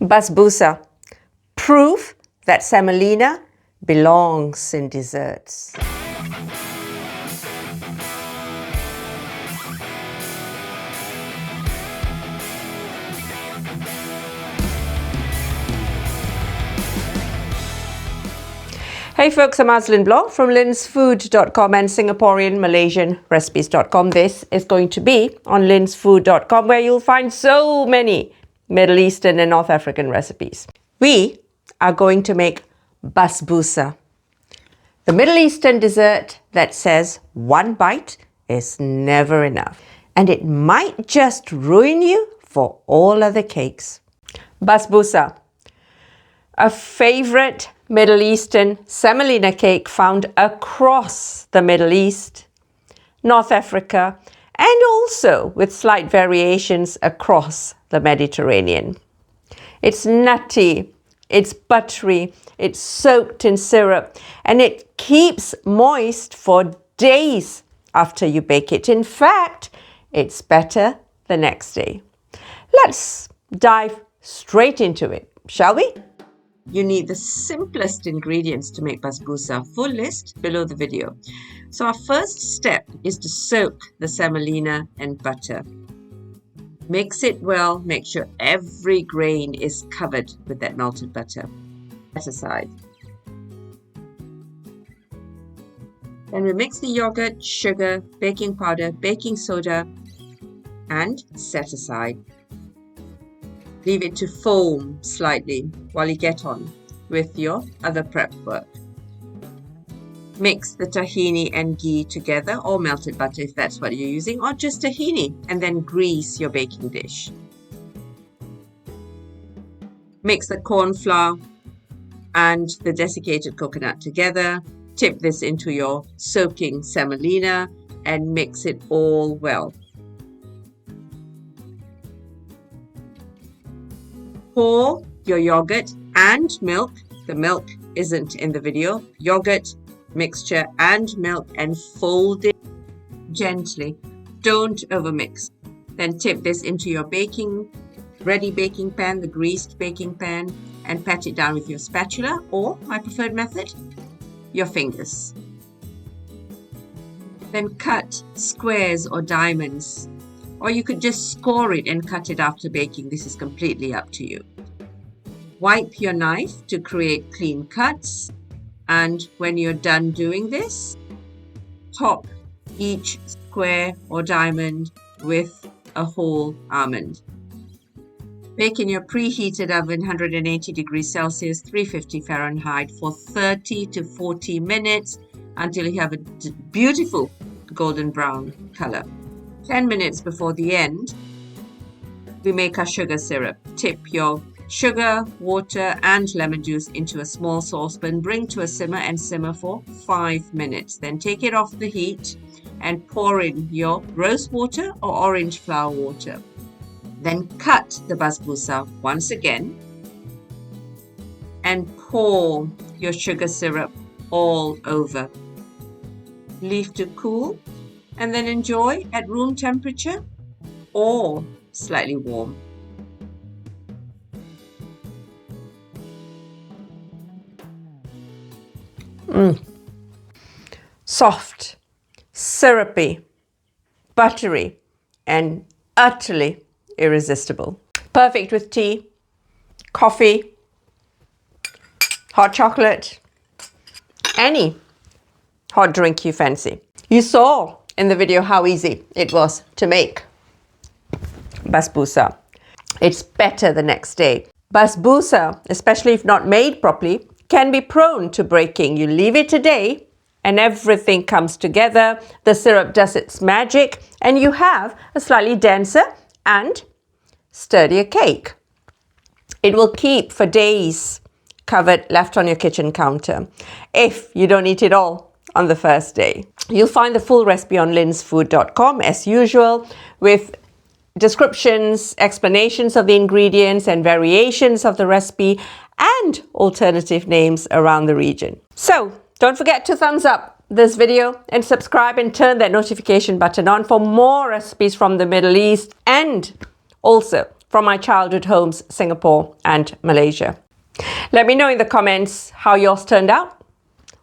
Basbousa, proof that semolina belongs in desserts. Hey folks, I'm Azlin Bloch from linsfood.com and Singaporean Malaysian recipes.com. This is going to be on linsfood.com, where you'll find so many Middle Eastern and North African recipes. We are going to make basbousa, the Middle Eastern dessert that says one bite is never enough, and it might just ruin you for all other cakes. Basbousa, a favorite Middle Eastern semolina cake found across the Middle East, North Africa, and also with slight variations across the Mediterranean. It's nutty, it's buttery, it's soaked in syrup, and it keeps moist for days after you bake it. In fact, it's better the next day. Let's dive straight into it, shall we? You need the simplest ingredients to make basbousa. Full list below the video. So our first step is to soak the semolina and butter. Mix it well. Make sure every grain is covered with that melted butter. Set aside. Then we mix the yogurt, sugar, baking powder, baking soda, and set aside. Leave it to foam slightly while you get on with your other prep work. Mix the tahini and ghee together, or melted butter if that's what you're using, or just tahini, and then grease your baking dish. Mix the cornflour and the desiccated coconut together. Tip this into your soaking semolina and mix it all well. Pour your yogurt and milk, the milk isn't in the video, yogurt, mixture and milk, and fold it gently. Don't overmix. Then tip this into your ready baking pan, the greased baking pan, and pat it down with your spatula, or my preferred method, your fingers. Then cut squares or diamonds, or you could just score it and cut it after baking. This is completely up to you. Wipe your knife to create clean cuts, and when you're done doing this, top each square or diamond with a whole almond. Bake in your preheated oven, 180 degrees Celsius, 350 Fahrenheit, for 30 to 40 minutes until you have a beautiful golden brown color. 10 minutes before the end, we make our sugar syrup. Tip your sugar, water, and lemon juice into a small saucepan. Bring to a simmer and simmer for 5 minutes. Then take it off the heat and pour in your rose water or orange flower water. Then cut the basbousa once again and pour your sugar syrup all over. Leave to cool, and then enjoy at room temperature or slightly warm. Soft, syrupy, buttery, and utterly irresistible. Perfect with tea, coffee, hot chocolate, any hot drink you fancy. You saw in the video how easy it was to make basbousa. It's better the next day. Basbousa, especially if not made properly, can be prone to breaking. You leave it a day and everything comes together. The syrup does its magic and you have a slightly denser and sturdier cake. It will keep for days covered, left on your kitchen counter, if you don't eat it all on the first day. You'll find the full recipe on linsfood.com as usual, with descriptions, explanations of the ingredients and variations of the recipe, and alternative names around the region. So don't forget to thumbs up this video and subscribe and turn that notification button on for more recipes from the Middle East, and also from my childhood homes, Singapore and Malaysia. Let me know in the comments how yours turned out,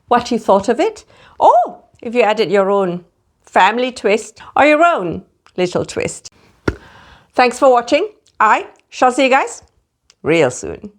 what you thought of it, or if you added your own family twist or your own little twist. Thanks for watching. I shall see you guys real soon.